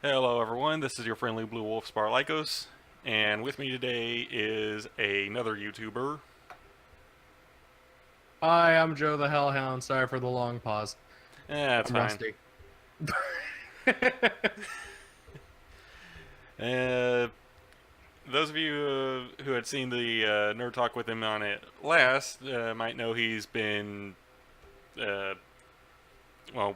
Hello everyone, this is your friendly Blue Wolf Sparlycos, and with me today is another YouTuber. Hi, I'm Joe the Hellhound. Sorry for the long pause. That's I'm fine. rusty. Uh, those of you who had seen the Nerd Talk with him on it last might know he's been, uh, well,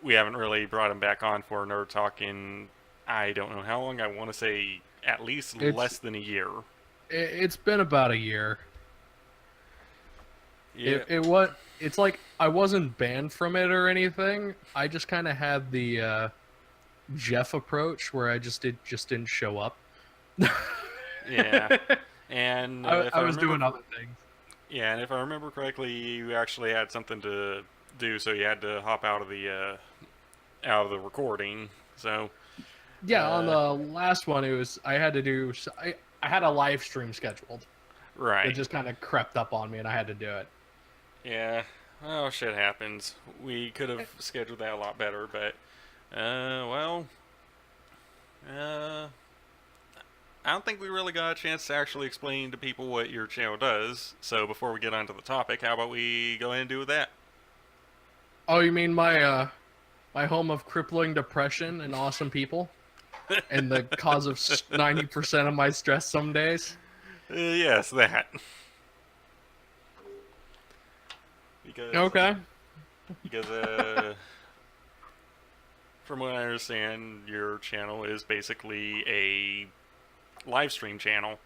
we haven't really brought him back on for Nerd Talk in I don't know how long. I want to say at least It's less than a year. it's been about a year. Yeah, It's like I wasn't banned from it or anything. I just kind of had the Jeff approach where I just didn't show up. yeah. And if I I was remember doing other things. Yeah, and if I remember correctly, you actually had something to do, so you had to hop out of the recording. So, Yeah, on uh, the last one, I had to do. I had a live stream scheduled that right, just kind of crept up on me, and I had to do it. yeah. Oh, shit happens. We could have scheduled that a lot better, but well, uh, I don't think we really got a chance to actually explain to people what your channel does. So before we get onto the topic, how about we go ahead and do that? Oh, you mean my home of crippling depression and awesome people? And the cause of 90% of my stress some days. Yes, that. because Okay. because from what I understand, your channel is basically a live stream channel.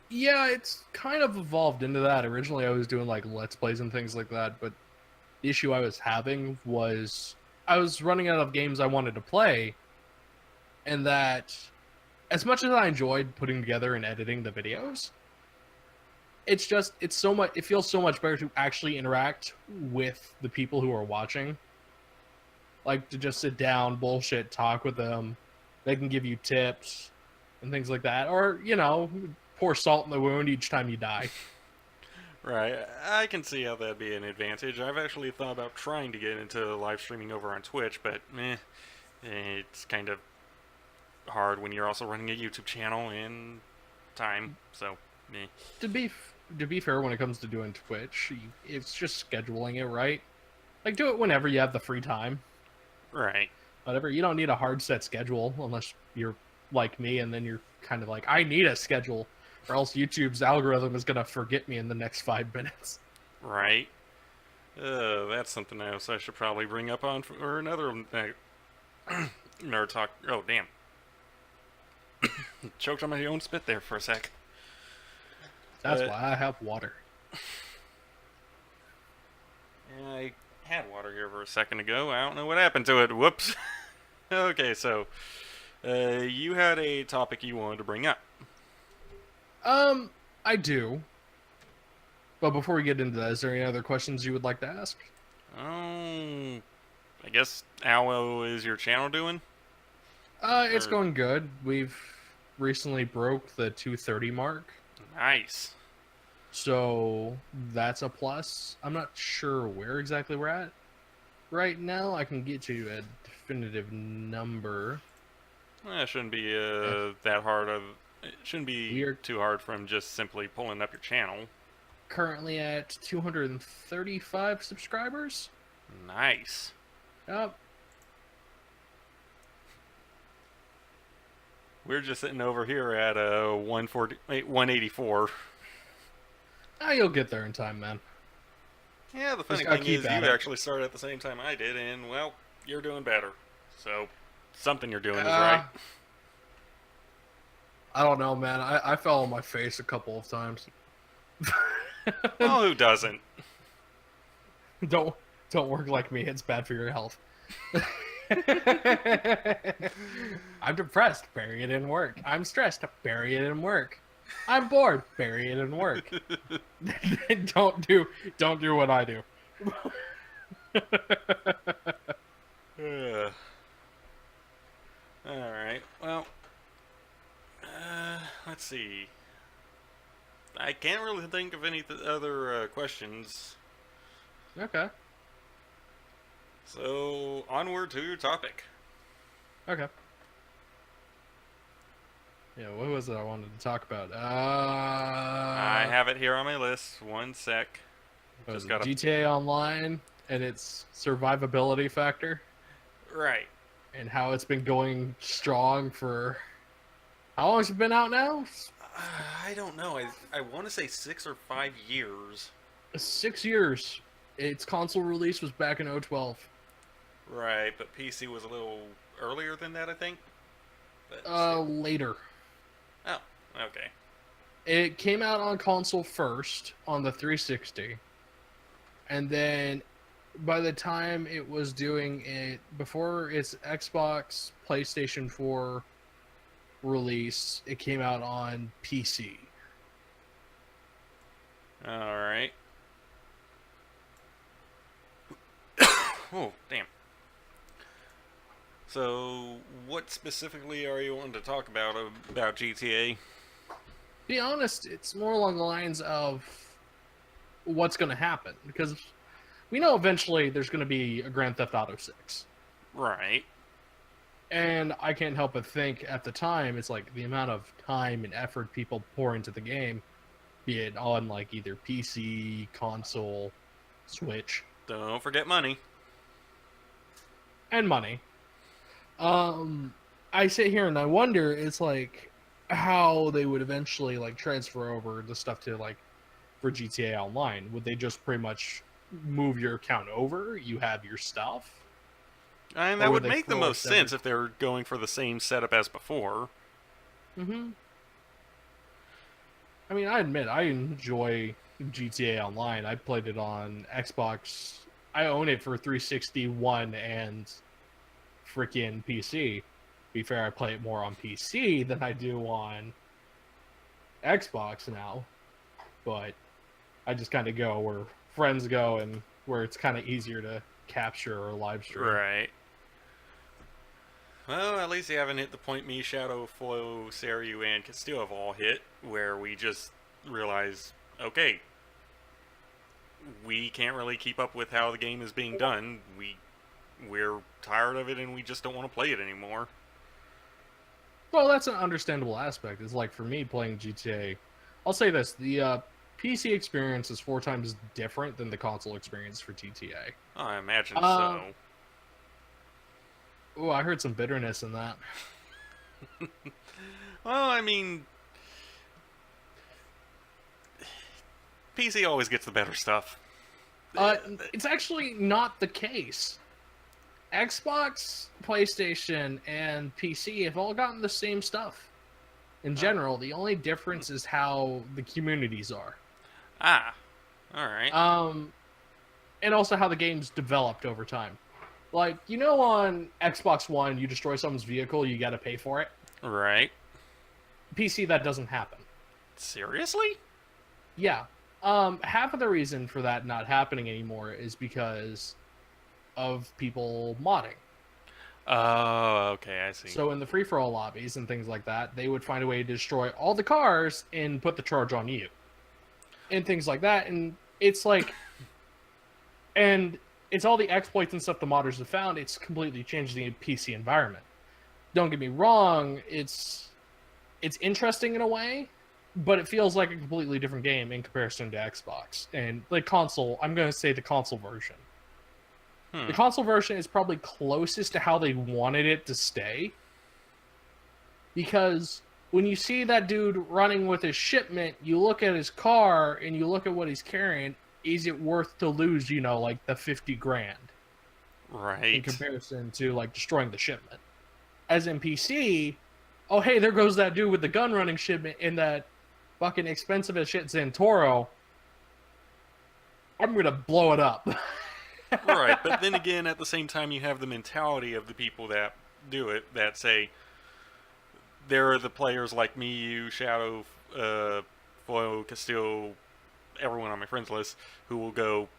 Yeah, it's kind of evolved into that. Originally, I was doing like Let's Plays and things like that, but the issue I was having was I was running out of games I wanted to play, and that as much as I enjoyed putting together and editing the videos, it's so much it feels so much better to actually interact with the people who are watching. Like to just sit down, bullshit, talk with them. They can give you tips and things like that. Or, pour salt in the wound each time you die. Right, I can see how that'd be an advantage. I've actually thought about trying to get into live streaming over on Twitch, but it's kind of hard when you're also running a YouTube channel and time. So, meh. To be fair, when it comes to doing Twitch, it's just scheduling it right. Like do it whenever you have the free time. Right. Whatever. You don't need a hard set schedule unless you're like me, and then you're kind of like, I need a schedule, or else YouTube's algorithm is gonna forget me in the next 5 minutes. Right. That's something else I should probably bring up on for another nerd talk. Oh, damn. Choked on my own spit there for a sec. That's But why I have water. yeah, I had water here for a second ago. I don't know what happened to it. Whoops. Okay, so you had a topic you wanted to bring up. I do. But before we get into that, is there any other questions you would like to ask? Oh, I guess how is your channel doing? It's Or going good. We've recently broke the 230 mark, nice. so that's a plus. I'm not sure where exactly we're at right now. I can get you a definitive number. That shouldn't be Eh, that hard of. It shouldn't We be are too hard from just simply pulling up your channel. currently at 235 subscribers. Nice. Yep. We're just sitting over here at 140, 184. You'll get there in time, man. Yeah, the Just funny gotta thing keep is, at you it. actually started at the same time I did, and well, you're doing better. So, something you're doing is right. Uh, I don't know, man. I fell on my face a couple of times. Well, who doesn't? don't don't work like me. It's bad for your health. I'm depressed. Bury it in work. I'm stressed. Bury it in work. I'm bored. Bury it in work. Don't do what I do. Uh, all right. Well, let's see. I can't really think of any other questions. Okay. So onward to your topic. Okay. Yeah, what was it I wanted to talk about? I have it here on my list. One sec. What was Just it? gotta. GTA Online and its survivability factor Right. and how it's been going strong for how long has it been out now? I don't know. I want to say 6 or 5 years. 6 years. Its console release was back in 012. Right, but PC was a little earlier than that, I think. But still. Later. Oh, okay. It came out on console first on the 360, and then by the time it was doing it before its Xbox, PlayStation 4 release, it came out on PC. All right. Oh, damn. So, what specifically are you wanting to talk about GTA? Be honest, it's more along the lines of what's going to happen because we know eventually there's going to be a Grand Theft Auto 6. Right. And I can't help but think at the time, it's like the amount of time and effort people pour into the game, be it on like either PC, console, Switch, Don't forget money. and money. I sit here and I wonder, it's like how they would eventually like transfer over the stuff to like for GTA Online. Would they just pretty much move your account over? You have your stuff? And Or that would would they make the most force sense if they were going for the same setup as before. Mm-hmm. I mean, I admit I enjoy GTA Online. I played it on Xbox. I own it for 360, One, and freaking PC. Be fair, I play it more on PC than I do on Xbox now. But I just kind of go where friends go and where it's kind of easier to capture or live stream. Right. Well, at least you haven't hit the point me, Shadow, Flow, Seru, and Castile have all hit, where we just realize, okay, we can't really keep up with how the game is being done. We're tired of it, and we just don't want to play it anymore. Well, that's an understandable aspect. It's like for me playing GTA. I'll say this: the PC experience is 4 times different than the console experience for GTA. I imagine Uh, so. Oh, I heard some bitterness in that. Well, I mean, PC always gets the better stuff. It's actually not the case. Xbox, PlayStation, and PC have all gotten the same stuff. In general, the only difference is how the communities are. Ah, alright. And also how the game's developed over time. Like, you know, on Xbox One, you destroy someone's vehicle, you gotta pay for it. Right. PC, that doesn't happen. Seriously? Yeah. Half of the reason for that not happening anymore is because of people modding. Oh, okay, I see. So in the free-for-all lobbies and things like that, they would find a way to destroy all the cars and put the charge on you. And things like that. And it's like... and it's all the exploits and stuff the modders have found. It's completely changed the PC environment. Don't get me wrong, it's interesting in a way, but it feels like a completely different game in comparison to Xbox. And the console, I'm going to say the console version. The console version is probably closest to how they wanted it to stay. Because when you see that dude running with his shipment, you look at his car and you look at what he's carrying. Is it worth to lose, you know, like the 50 grand? Right. In comparison to, like, destroying the shipment. As in PC, oh, hey, there goes that dude with the gun running shipment in that fucking expensive as shit Zantoro. I'm gonna blow it up. Right, but then again, at the same time, you have the mentality of the people that do it, that say, there are the players like me, you, Shadow, Flo, Castile, everyone on my friends list, who will go,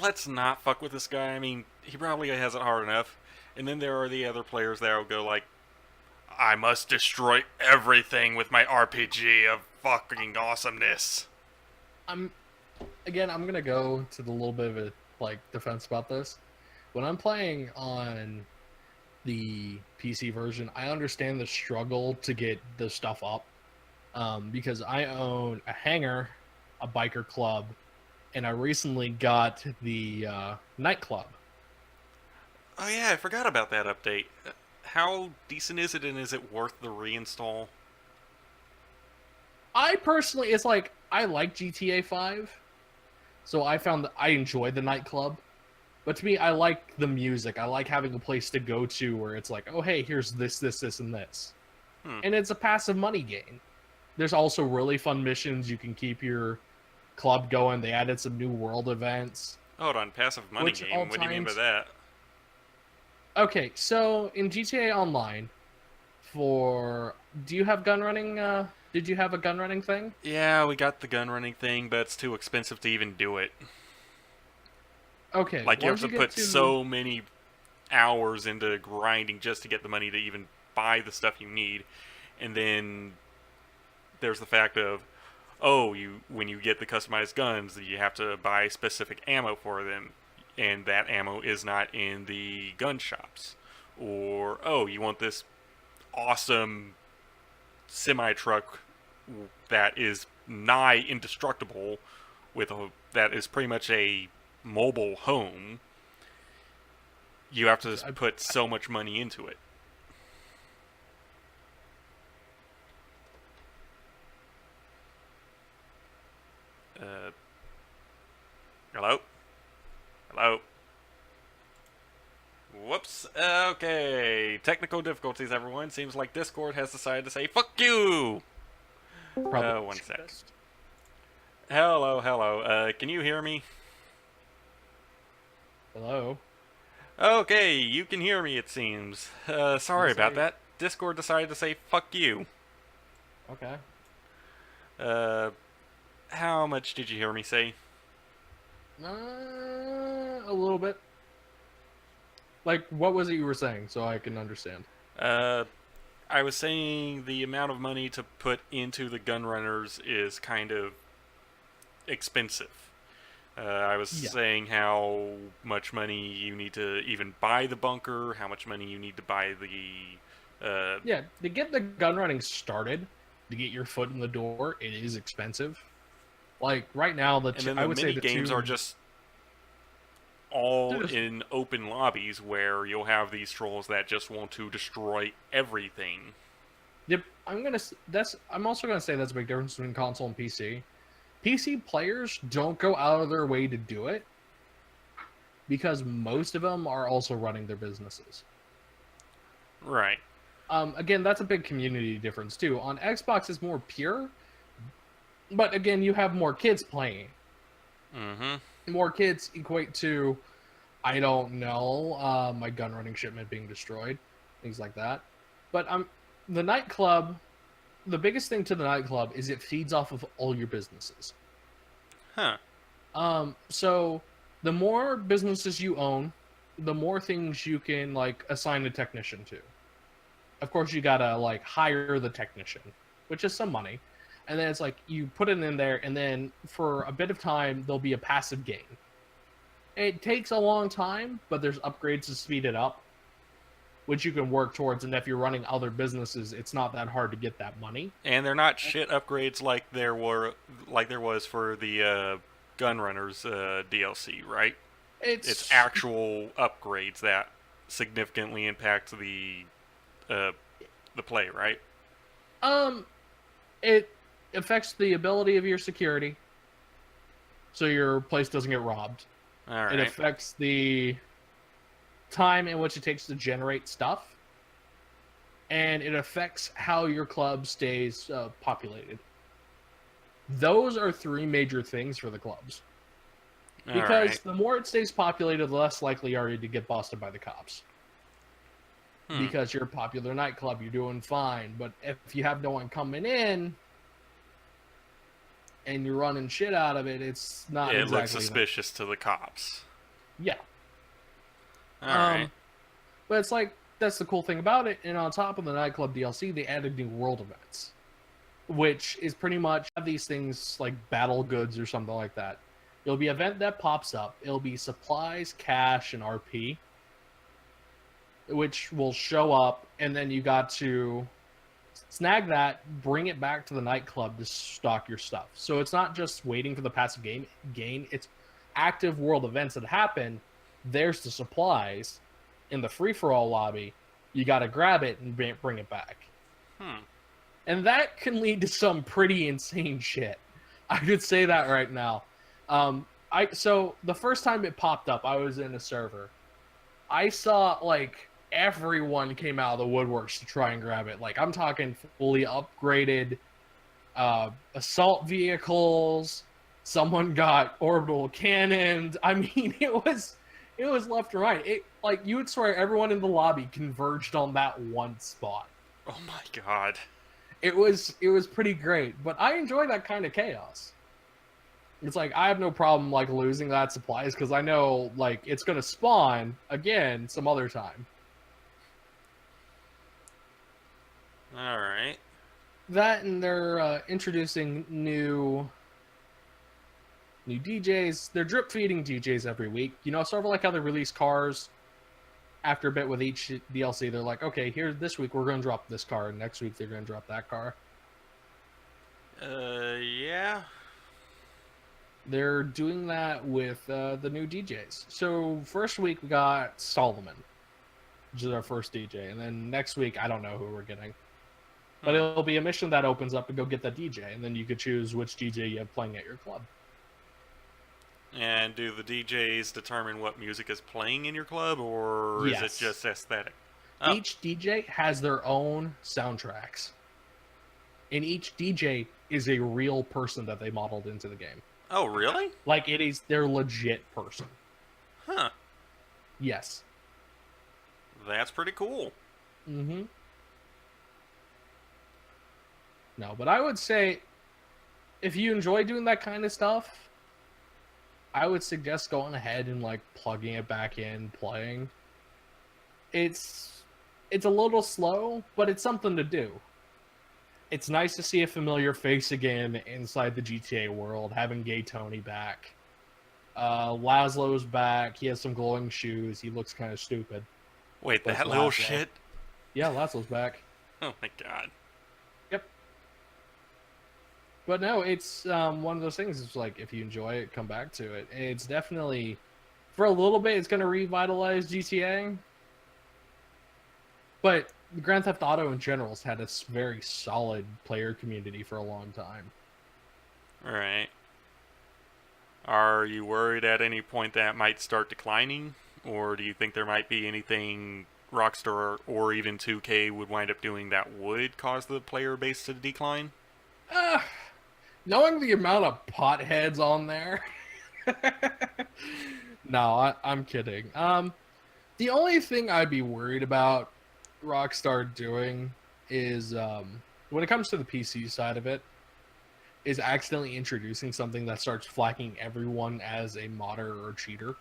let's not fuck with this guy, I mean, he probably has it hard enough. And then there are the other players that will go like, I must destroy everything with my RPG of fucking awesomeness. I'm gonna go to the little bit of a, like, defense about this. When I'm playing on the PC version, I understand the struggle to get the stuff up. Because I own a hangar, a biker club, and I recently got the nightclub. Oh yeah, I forgot about that update. How decent is it, and is it worth the reinstall? I personally, it's like I like GTA 5, so I found that I enjoy the nightclub. But to me, I like the music. I like having a place to go to where it's like, oh hey, here's this, and this, Hmm. and it's a passive money game. There's also really fun missions. You can keep your club going. They added some new world events, Hold on, passive money which all game. What do you mean by times. that? Okay, so in GTA Online, for do you have gun running? Did you have a gun running thing? Yeah, we got the gun running thing, but it's too expensive to even do it. Okay, Like you have once to you get put to so many hours into grinding just to get the money to even buy the stuff you need, and then there's the fact of, oh, you when you get the customized guns, you have to buy specific ammo for them, and that ammo is not in the gun shops. Or oh, you want this awesome semi truck that is nigh indestructible with a that is pretty much a mobile home. You have to I, put so much money into it. Uh, hello? Hello? Whoops. Okay. Technical difficulties, everyone. Seems like Discord has decided to say, fuck you! probably One sec. best. Hello, hello. Can you hear me? Hello. Okay, you can hear me, it seems. Sorry Let's about say that. Discord decided to say, fuck you. okay. Uh, how much did you hear me say? A little bit. Like, what was it you were saying, so I can understand? Uh, I was saying the amount of money to put into the gun runners is kind of expensive. I was Yeah. saying how much money you need to even buy the bunker, how much money you need to buy the. Yeah, to get the gun running started, to get your foot in the door, it is expensive. Like right now, And then I the would say mini the games are two. just all They're just in open lobbies where you'll have these trolls that just want to destroy everything. Yep, I'm also gonna say that's a big difference between console and PC. PC players don't go out of their way to do it because most of them are also running their businesses. Right. Again, that's a big community difference too. On Xbox, it's more pure, but again, you have more kids playing. Mm-hmm. More kids equate to, I don't know, my gun running shipment being destroyed, things like that. But the nightclub. The biggest thing to the nightclub is it feeds off of all your businesses. Huh. So the more businesses you own, the more things you can like assign a technician to. Of course, you gotta like hire the technician, which is some money, and then it's like you put it in there, and then for a bit of time there'll be a passive gain. It takes a long time, but there's upgrades to speed it up, which you can work towards. And if you're running other businesses, it's not that hard to get that money. And they're not shit upgrades like there was for the Gunrunners DLC, right? It's It's actual upgrades that significantly impact uh, the play, right? um, it affects the ability of your security, so your place doesn't get robbed. All It right. affects the time in which it takes to generate stuff, and it affects how your club stays populated. Those are three major things for the clubs. All Because right. the more it stays populated, the less likely are you to get busted by the cops. Hmm. Because you're a popular nightclub, you're doing fine. But if you have no one coming in and you're running shit out of it, it's not It looks exactly that. suspicious to the cops. Yeah. All right. But it's like that's the cool thing about it. And on top of the nightclub DLC, they added new world events, which is pretty much have these things like battle goods or something like that. It'll be an event that pops up. It'll be supplies, cash, and RP. which will show up, and then you got to snag that, bring it back to the nightclub to stock your stuff. So it's not just waiting for the passive game gain, it's active world events that happen. There's the supplies in the free-for-all lobby. You got to grab it and bring it back. Hmm. And that can lead to some pretty insane shit. I could say that right now. So the first time it popped up, I was in a server. I saw like everyone came out of the woodworks to try and grab it. Like I'm talking fully upgraded assault vehicles. Someone got orbital cannons. I mean, it was left and right. It like you would swear everyone in the lobby converged on that one spot. Oh my god. It was pretty great, but I enjoy that kind of chaos. It's like I have no problem like losing that supplies because I know like it's gonna spawn again some other time. All right. That and they're introducing new DJs. They're drip feeding DJs every week. You know, sort of like how they release cars after a bit with each DLC. They're like, okay, here this week we're going to drop this car, and next week they're going to drop that car. Yeah. They're doing that with the new DJs. So first week we got Solomon, which is our first DJ, and then next week I don't know who we're getting, but it'll be a mission that opens up to go get that DJ, and then you could choose which DJ you have playing at your club. And do the DJs determine what music is playing in your club, or Yes. is it just aesthetic? Oh. Each DJ has their own soundtracks, and each DJ is a real person that they modeled into the game. Oh, really? Like they're legit person. Huh. Yes. That's pretty cool. Mm-hmm. No, but I would say if you enjoy doing that kind of stuff, I would suggest going ahead and like plugging it back in, playing. It's a little slow, but it's something to do. It's nice to see a familiar face again inside the GTA world, having Gay Tony back. Laszlo's back. He has some glowing shoes. He looks kind of stupid. Wait, That's that little Laszlo. shit? Yeah, Laszlo's back. Oh my god. Yep. But no, it's one of those things. It's like if you enjoy it, come back to it. It's definitely, for a little bit, it's going to revitalize GTA. But Grand Theft Auto in general has had a very solid player community for a long time. Alright. Are you worried at any point that might start declining? Or do you think there might be anything Rockstar or even 2K would wind up doing that would cause the player base to decline? Knowing the amount of potheads on there. No, I'm kidding. The only thing I'd be worried about Rockstar doing is when it comes to the PC side of it, is accidentally introducing something that starts flagging everyone as a modder or cheater.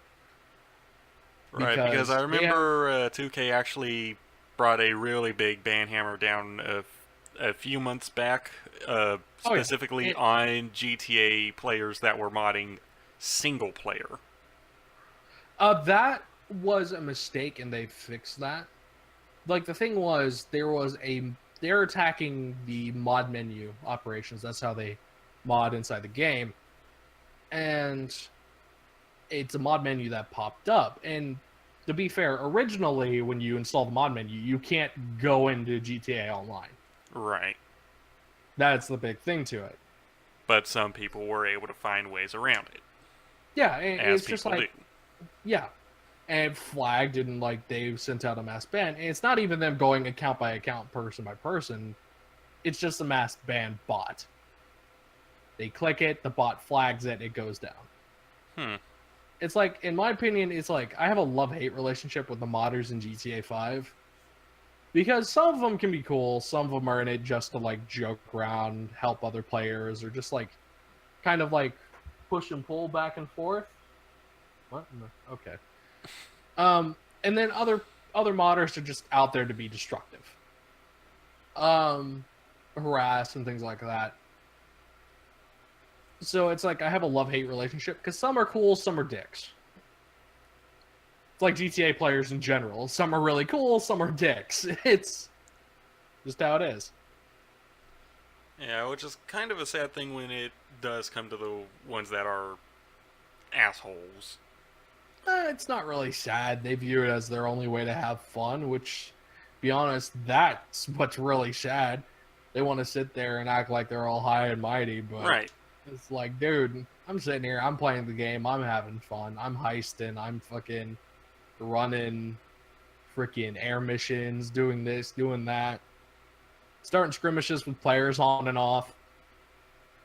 Right, because I remember 2K actually brought a really big ban hammer down a few months back, specifically on GTA players that were modding single player. That was a mistake, and they fixed that. Like, the thing was, they're attacking the mod menu operations. That's how they mod inside the game. And it's a mod menu that popped up. And to be fair, originally, when you install the mod menu, you can't go into GTA Online. Right. That's the big thing to it. But some people were able to find ways around it. Yeah, it's just like... do. Yeah. And flagged, and like they've sent out a mass ban. And it's not even them going account by account, person by person. It's just a mass ban bot. They click it, the bot flags it, it goes down. It's like, in my opinion, it's like I have a love-hate relationship with the modders in GTA 5. Because some of them can be cool, some of them are in it just to like joke around, help other players, or just like kind of like push and pull back and forth. What? Okay. And then other modders are just out there to be destructive. Harass and things like that. So it's like I have a love-hate relationship because some are cool, some are dicks. It's like GTA players in general. Some are really cool, some are dicks. It's just how it is. Yeah, which is kind of a sad thing when it does come to the ones that are assholes. It's not really sad. They view it as their only way to have fun, which, to be honest, that's what's really sad. They want to sit there and act like they're all high and mighty, but Right. it's like, dude, I'm sitting here, I'm playing the game, I'm having fun, I'm heisting, I'm fucking running freaking air missions, doing this, doing that, starting skirmishes with players on and off.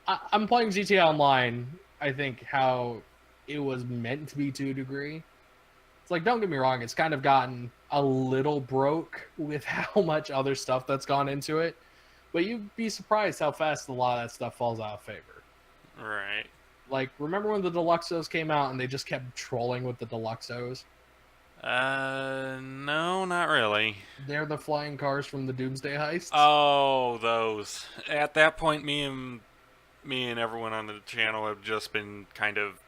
I'm playing GTA Online, I think, how it was meant to be to a degree. It's like, don't get me wrong, it's kind of gotten a little broke with how much other stuff that's gone into it. But you'd be surprised how fast a lot of that stuff falls out of favor. Right. Like, remember when the Deluxos came out and they just kept trolling with the Deluxos? No, not really. They're the flying cars from the Doomsday Heists. Oh, those. At that point, me and everyone on the channel have just been kind of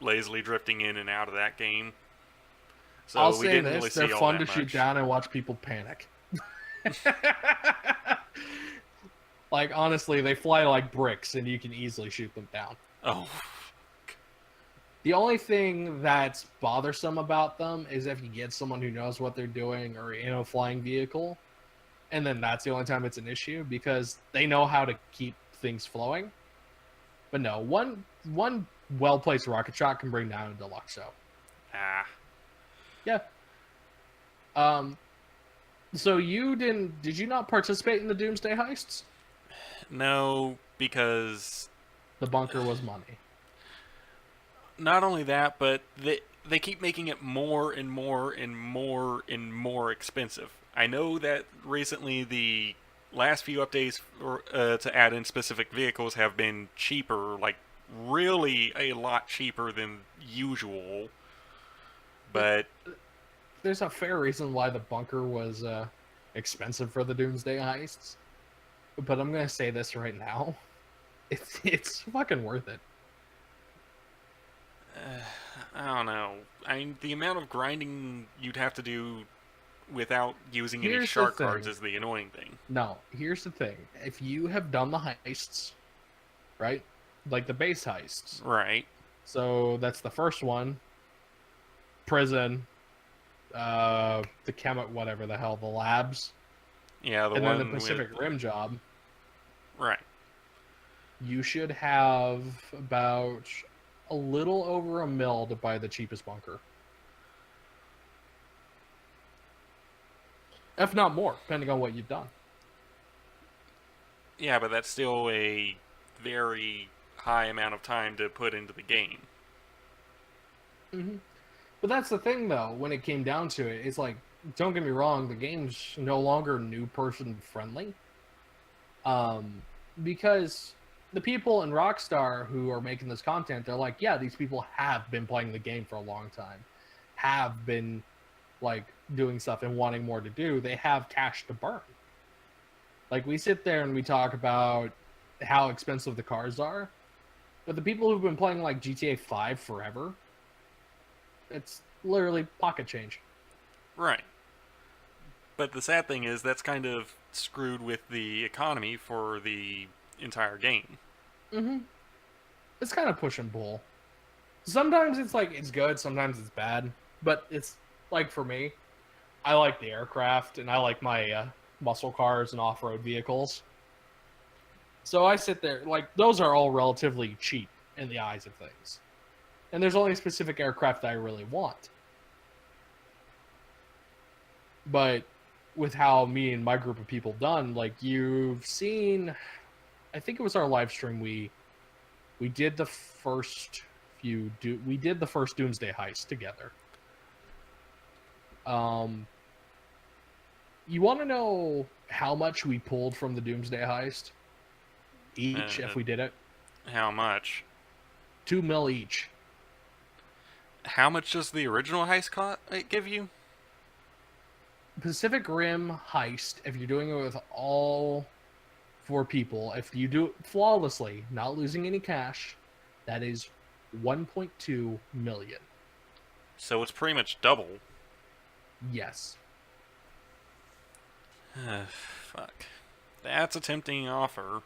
lazily drifting in and out of that game. So I'll we say didn't this, really they're see all fun that to shoot much. down and watch people panic. Like, honestly, they fly like bricks and you can easily shoot them down. Oh, The only thing that's bothersome about them is if you get someone who knows what they're doing or in a flying vehicle, and then that's the only time it's an issue because they know how to keep things flowing. But no, one well placed rocket shot can bring down a Deluxo. ah, Yeah. Um. So did you not participate in the Doomsday heists? no, because The bunker was money. not only that, but they keep making it more and more and more and more expensive. I know that recently the last few updates to add in specific vehicles have been cheaper, like really a lot cheaper than usual. But There's a fair reason why the bunker was expensive for the Doomsday heists. But I'm gonna say this right now. It's fucking worth it. I don't know. I mean, the amount of grinding you'd have to do without using any Here's the shark cards thing. is the annoying thing. No, here's the thing. If you have done the heists, right? Like the base heists. Right. So that's the first one. Prison, the whatever the hell, the labs, Yeah, the and then the one Pacific with Rim job. right. You should have about a little over $1 million to buy the cheapest bunker. If not more, depending on what you've done. Yeah, but that's still a very high amount of time to put into the game. Mm-hmm. But that's the thing, though. When it came down to it, it's like, don't get me wrong, the game's no longer new person friendly. Because the people in Rockstar who are making this content, they're like, yeah, these people have been playing the game for a long time, have been like doing stuff and wanting more to do. They have cash to burn. Like, we sit there and we talk about how expensive the cars are, but the people who've been playing like GTA 5 forever, it's literally pocket change. Right. But the sad thing is that's kind of screwed with the economy for the entire game. Mm-hmm. It's kind of push and pull. Sometimes it's like it's good, sometimes it's bad. But it's like, for me, I like the aircraft and I like my muscle cars and off-road vehicles. So I sit there, like, those are all relatively cheap in the eyes of things. And there's only specific aircraft that I really want. But with how me and my group of people done, like, you've seen, I think it was our live stream, we did the first we did the first Doomsday heist together. You want to know how much we pulled from the Doomsday heist each if we did it? How much? 2 mil each. How much does the original heist give you? Pacific Rim heist, if you're doing it with all 4 people, if you do it flawlessly, not losing any cash, that is 1.2 million. So it's pretty much double. Yes. Fuck. That's a tempting offer.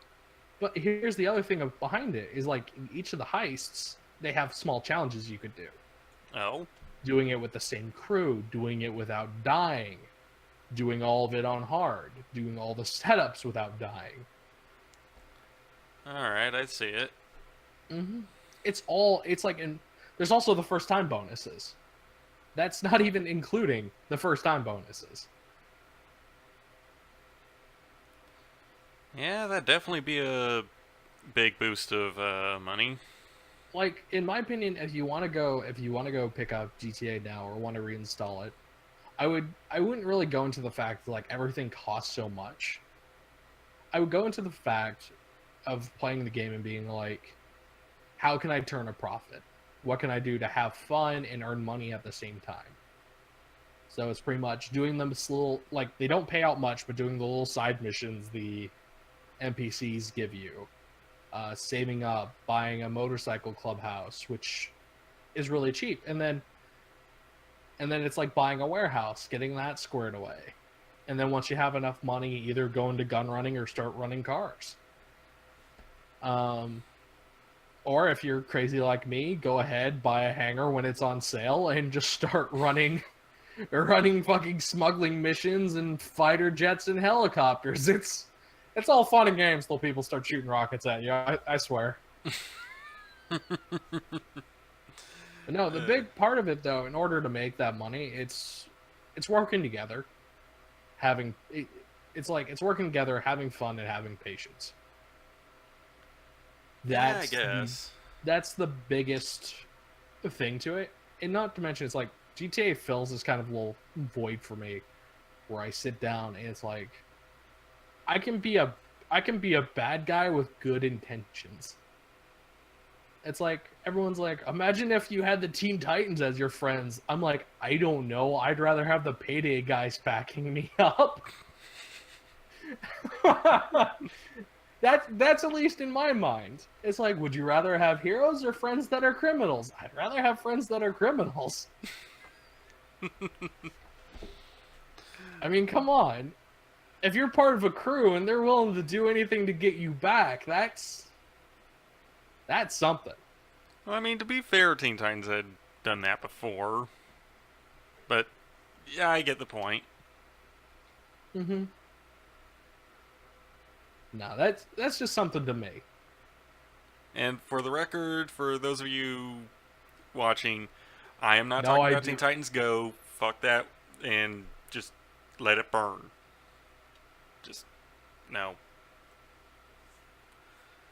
But here's the other thing behind it is like in each of the heists, they have small challenges you could do. Oh? Doing it with the same crew, doing it without dying, doing all of it on hard, doing all the setups without dying. Alright, I see it. Mm-hmm. It's like, there's also the first time bonuses. That's not even including the first time bonuses. Yeah, that'd definitely be a big boost of money. Like, in my opinion, if you want to go pick up GTA now or want to reinstall it, I wouldn't really go into the fact that like everything costs so much. I would go into the fact of playing the game and being like, how can I turn a profit? What can I do to have fun and earn money at the same time? So it's pretty much doing them little, like, they don't pay out much, but doing the little side missions the NPCs give you, saving up, buying a motorcycle clubhouse, which is really cheap, and then it's like buying a warehouse, getting that squared away, and then once you have enough money, either go into gun running or start running cars. Or if you're crazy like me, go ahead, buy a hangar when it's on sale, and just start running fucking smuggling missions and fighter jets and helicopters. It's all fun and games till people start shooting rockets at you. I swear. But no, the big part of it though, in order to make that money, it's working together, it's like it's working together, having fun and having patience. Yeah, I guess. That's the biggest thing to it, and not to mention it's like GTA fills this kind of little void for me, where I sit down and it's like, I can be a bad guy with good intentions. It's like everyone's like, imagine if you had the Teen Titans as your friends. I'm like, I don't know. I'd rather have the Payday guys backing me up. That's at least in my mind. It's like, would you rather have heroes or friends that are criminals? I'd rather have friends that are criminals. I mean, come on. If you're part of a crew and they're willing to do anything to get you back, that's something. Well, I mean, to be fair, Teen Titans had done that before. But, yeah, I get the point. Mm-hmm. No, that's just something to me. And for the record, for those of you watching, I am not No, talking I about do. Teen Titans Go. Fuck that. And just let it burn. Just, no.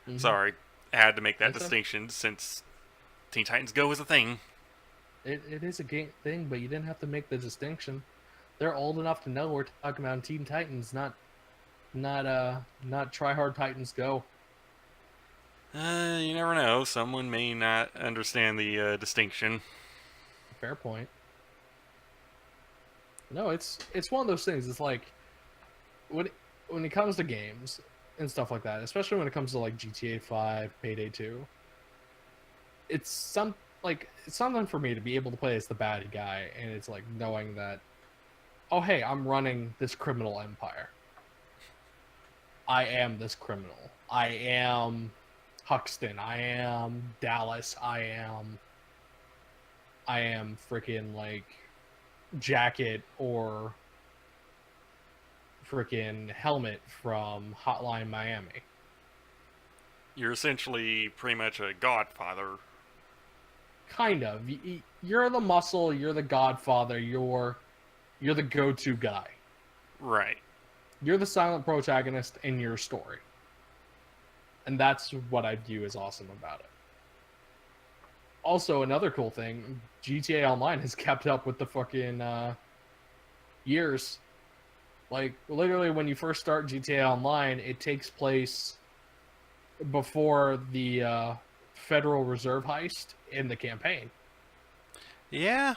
Mm-hmm. Sorry. I had to make that That's distinction since Teen Titans Go is a thing. It is a game thing, but you didn't have to make the distinction. They're old enough to know we're talking about Teen Titans, not Try Hard Titans Go. You never know. Someone may not understand the distinction. Fair point. No, it's one of those things. It's like when it comes to games and stuff like that, especially when it comes to like GTA 5, Payday 2, it's something for me to be able to play as the bad guy, and it's like knowing that, oh hey, I'm running this criminal empire. I am this criminal. I am Huxton. I am Dallas. I am freaking like Jacket or freaking Helmet from Hotline Miami. You're essentially pretty much a godfather. Kind of. You're the muscle. You're the godfather. You're the go-to guy. Right. You're the silent protagonist in your story. And that's what I view as awesome about it. Also, another cool thing, GTA Online has kept up with the fucking years. Like, literally, when you first start GTA Online, it takes place before the Federal Reserve heist in the campaign. Yeah,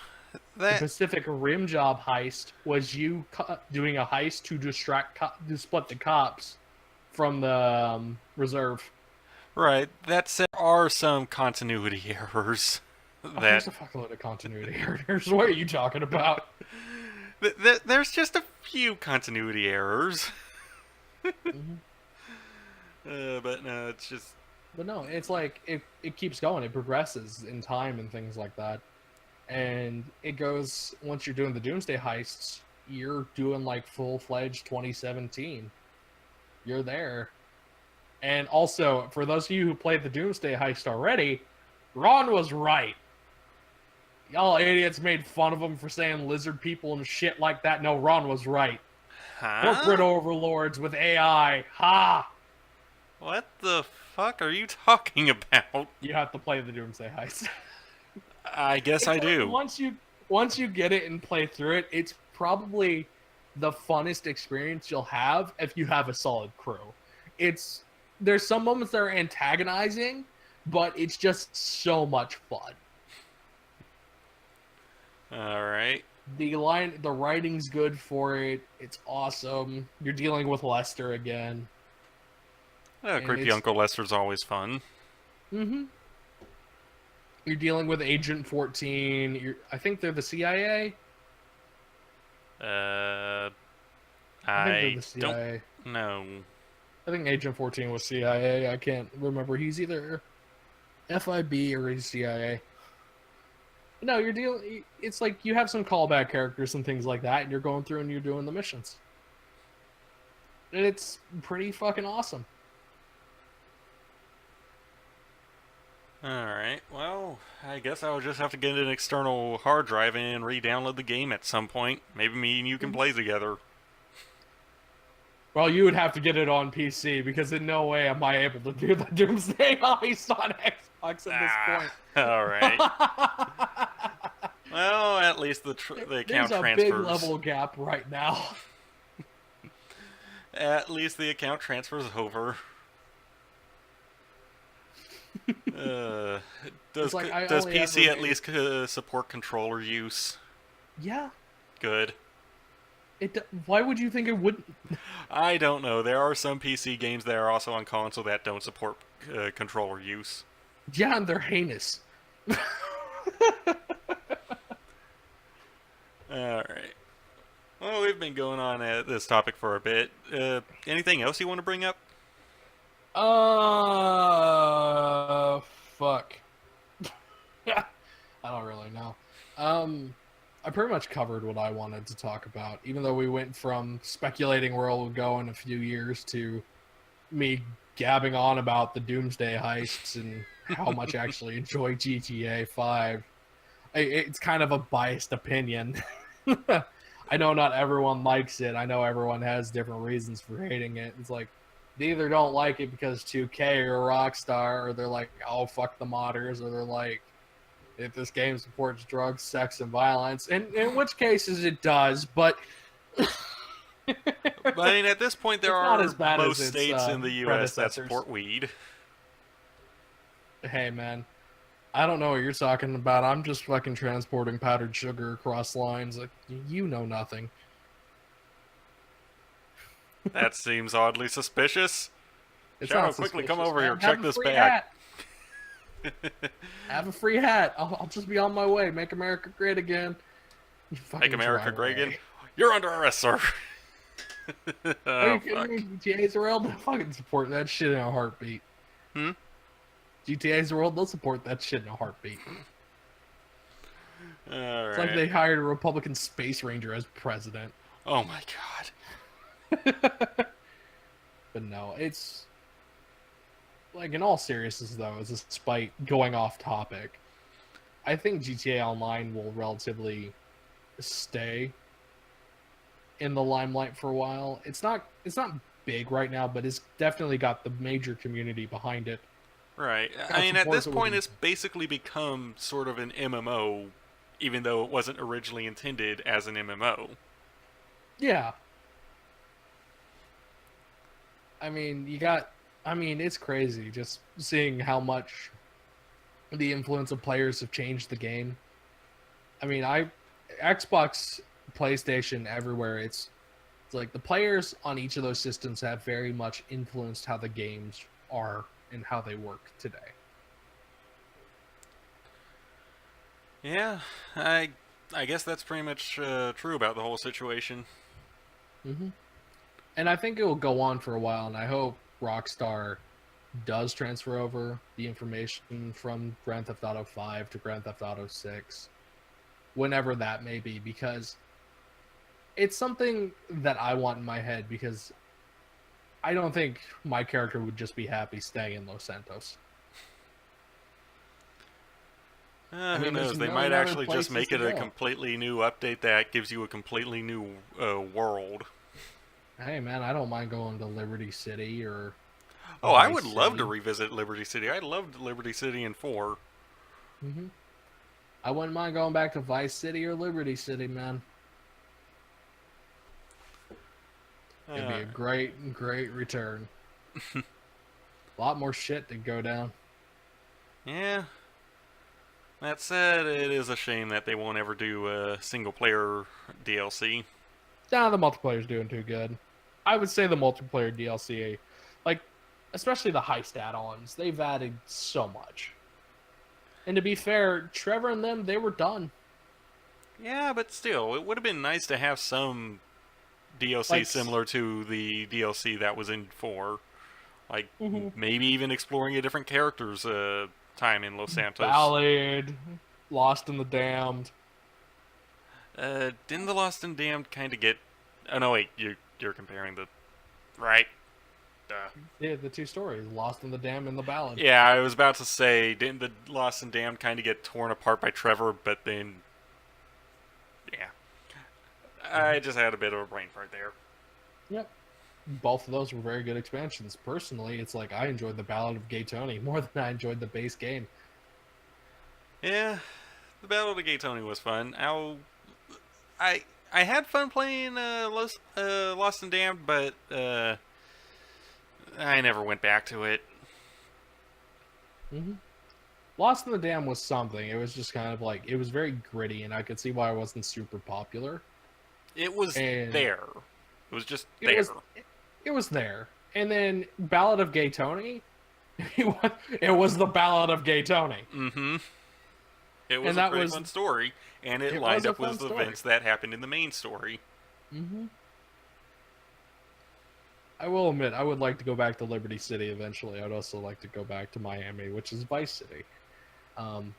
The Pacific Rim job heist was you doing a heist to split the cops from the reserve. Right. That said, there are some continuity errors. Oh, that there's a fuckload of continuity errors. What are you talking about? there's just a few continuity errors. Mhm. But no, it's just But no, it's like it keeps going. It progresses in time and things like that. And it goes once you're doing the Doomsday heists, you're doing like full-fledged 2017. You're there. And also, for those of you who played the Doomsday heist already, Ron was right. Y'all idiots made fun of him for saying lizard people and shit like that. No, Ron was right. Corporate huh? overlords with AI. Ha! What the fuck are you talking about? You have to play the Doomsday heist. I guess It's I like do. once you get it and play through it, it's probably the funnest experience you'll have if you have a solid crew. It's there's some moments that are antagonizing, but it's just so much fun. All right. The writing's good for it. It's awesome. You're dealing with Lester again, Oh, and creepy Uncle Lester's always fun. mm-hmm. You're dealing with Agent 14. I think they're the CIA. Uh, I think they're I the don't CIA. know. I think Agent 14 was CIA. I can't remember. He's either FIB or he's CIA. No, you're dealing. It's like you have some callback characters and things like that, and you're going through and you're doing the missions, and it's pretty fucking awesome. All right. Well, I guess I'll just have to get an external hard drive and re-download the game at some point. Maybe me and you can play together. Well, you would have to get it on PC because in no way am I able to do the Doomsday Heist on Xbox at this Ah. point. All right. Well, at least the There's account a big transfers. level gap right now. At least the account transfers over. Uh, It's like I does only PC ever at made- least support controller use? Yeah. Good. Why would you think it wouldn't? I don't know. There are some PC games that are also on console that don't support controller use. Yeah, and they're heinous. All right. Well, we've been going on at this topic for a bit. Anything else you want to bring up? Fuck. I don't really know. I pretty much covered what I wanted to talk about, even though we went from speculating where it'll go in a few years to me gabbing on about the Doomsday heists and how much I actually enjoy GTA 5. It's kind of a biased opinion. I know not everyone likes it. I know everyone has different reasons for hating it. It's like they either don't like it because 2K or Rockstar, or they're like, oh, fuck the modders, or they're like, if this game supports drugs, sex, and violence. And in which cases it does, but But, I mean, at this point, there It's not are as bad as most its, states in the U.S. that predecessors. support weed. hey, man, I don't know what you're talking about. I'm just fucking transporting powdered sugar across lines. Like, you know nothing. That seems oddly suspicious. It's Shadow, not quickly suspicious, come over man. here. Check Have a this free bag. hat. Have a free hat. I'll just be on my way. Make America great again. You fucking Make America drive great away. again. You're under arrest, sir. Are Oh, you kidding fuck. me? GTA's world, they'll fucking support that shit in a heartbeat. Hmm? GTA's world, they'll support that shit in a heartbeat. All It's right. like they hired a Republican space ranger as president. Oh my god. But no, it's like in all seriousness though, despite going off topic, I think GTA Online will relatively stay in the limelight for a while. It's not big right now, but it's definitely got the major community behind it. Right. Got I mean, at support this that point, would- it's basically become sort of an MMO, even though it wasn't originally intended as an MMO. Yeah. I mean, it's crazy just seeing how much the influence of players have changed the game. I mean, Xbox, PlayStation, everywhere, it's like the players on each of those systems have very much influenced how the games are and how they work today. Yeah, I guess that's pretty much true about the whole situation. Hmm. And I think it will go on for a while, and I hope Rockstar does transfer over the information from Grand Theft Auto 5 to Grand Theft Auto 6, whenever that may be, because it's something that I want in my head, because I don't think my character would just be happy staying in Los Santos. I Who mean, there's knows? a They million might other actually just places make to it a go. completely new update that gives you a completely new world. Hey, man, I don't mind going to Liberty City or Oh, I Vice would love to City. revisit Liberty City. I loved Liberty City in 4. Hmm. I wouldn't mind going back to Vice City or Liberty City, man. It'd be Uh, a great, great return. A lot more shit to go down. yeah. That said, it is a shame that they won't ever do a single player DLC. Nah, the multiplayer's doing too good. I would say the multiplayer DLC, like, especially the heist add-ons, they've added so much. And to be fair, Trevor and them, they were done. Yeah, but still, it would have been nice to have some DLC Like, similar to the DLC that was in 4. Like, mhm, maybe even exploring a different character's time in Los Santos. Ballad, Lost in the Damned. Didn't the Lost and Damned kind of get? Oh no, wait, you're comparing the right. Yeah, the two stories, Lost in the Damned and the Ballad. Yeah, I was about to say, didn't the Lost and Damned kind of get torn apart by Trevor? But then, yeah, Mhm. I just had a bit of a brain fart there. Yep. Both of those were very good expansions. Personally, it's like I enjoyed the Ballad of Gay Tony more than I enjoyed the base game. Yeah, the Battle of the Gay Tony was fun. I had fun playing Lost and Damned, but I never went back to it. Hmm. Lost in the Dam was something. It was just kind of like it was very gritty, and I could see why it wasn't super popular. It was And there. It was just it there. was it was there. And then Ballad of Gay Tony, it was the Ballad of Gay Tony, Mm-hmm. It was and a that pretty was fun story, and it it lined was a up fun with story. events that happened in the main story. Hmm. I will admit, I would like to go back to Liberty City eventually. I'd also like to go back to Miami, which is Vice City. Um,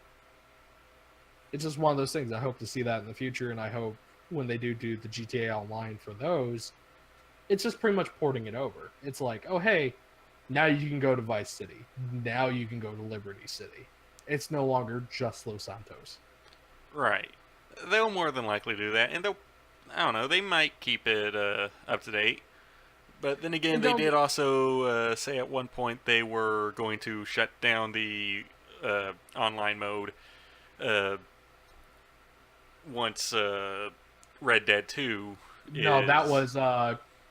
it's just one of those things. I hope to see that in the future, and I hope when they do the GTA Online for those, it's just pretty much porting it over. It's like, oh hey, now you can go to Vice City. Now you can go to Liberty City. It's no longer just Los Santos. Right. They'll more than likely do that, and they'll. I don't know. They might keep it up to date. But then again, And they don't did also say at one point they were going to shut down the online mode uh, once Red Dead 2 no, that is. was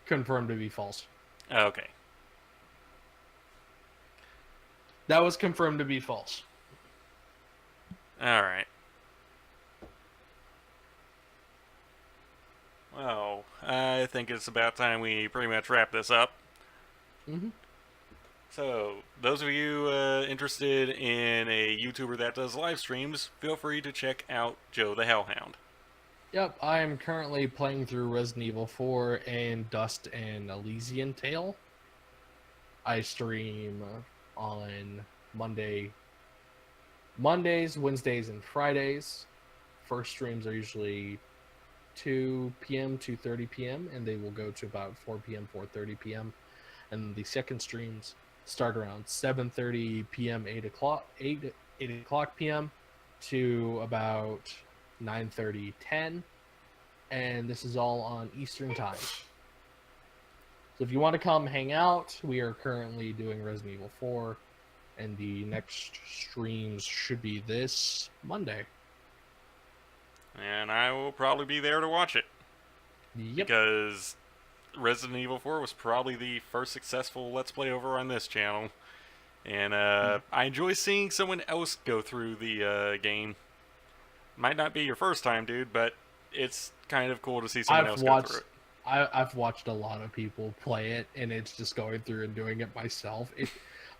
confirmed to be false. Okay. That was confirmed to be false. Alright. Well, I think it's about time we pretty much wrap this up. Hmm. So, those of you interested in a YouTuber that does live streams, feel free to check out Joe The Hellhound. Yep, I am currently playing through Resident Evil 4 and Dust and Elysian Tale. I stream on Mondays, Wednesdays, and Fridays. First streams are usually 2 p.m. to 30 p.m. and they will go to about 4 p.m. 4:30 p.m. And the second streams start around 7:30 p.m. 8 o'clock p.m. to about 9:30 10, and this is all on Eastern time. So if you want to come hang out, we are currently doing Resident Evil 4, and the next streams should be this Monday. And I will probably be there to watch it. Yep. Because Resident Evil 4 was probably the first successful Let's Play over on this channel. And I enjoy seeing someone else go through the game. Might not be your first time, dude, but it's kind of cool to see someone I've else go through watched it. I've watched a lot of people play it, and it's just going through and doing it myself.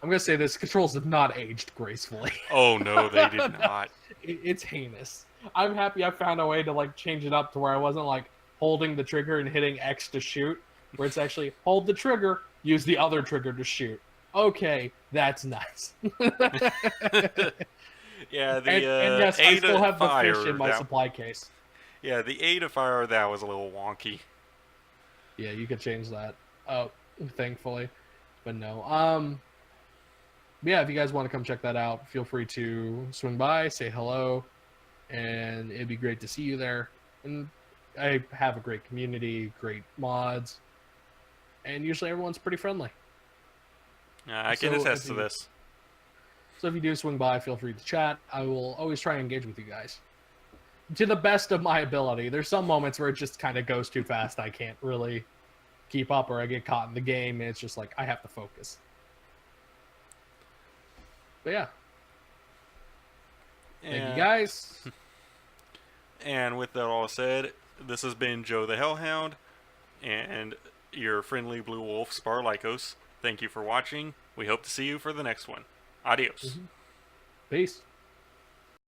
I'm gonna say this: controls have not aged gracefully. Oh no, they did No, not. it's heinous. I'm happy I found a way to like change it up to where I wasn't like holding the trigger and hitting X to shoot, where it's actually hold the trigger, use the other trigger to shoot. Okay, that's nice. Yeah, And the yes, I A still to have the fish fire in my that. supply case. Yeah, the A to fire that was a little wonky. Yeah, you could change that. Oh, thankfully, but no. Yeah, if you guys want to come check that out, feel free to swing by, say hello, and it'd be great to see you there. And I have a great community, great mods, and usually everyone's pretty friendly. I can So attest to this. if you do swing by, feel free to chat. I will always try and engage with you guys to the best of my ability. There's some moments where it just kind of goes too fast. I can't really keep up, or I get caught in the game, and it's just like I have to focus. But yeah, thank you And, guys. and with that all said, this has been Joe the Hellhound and your friendly blue wolf Sparlycos. Thank you for watching. We hope to see you for the next one. Adios. Peace.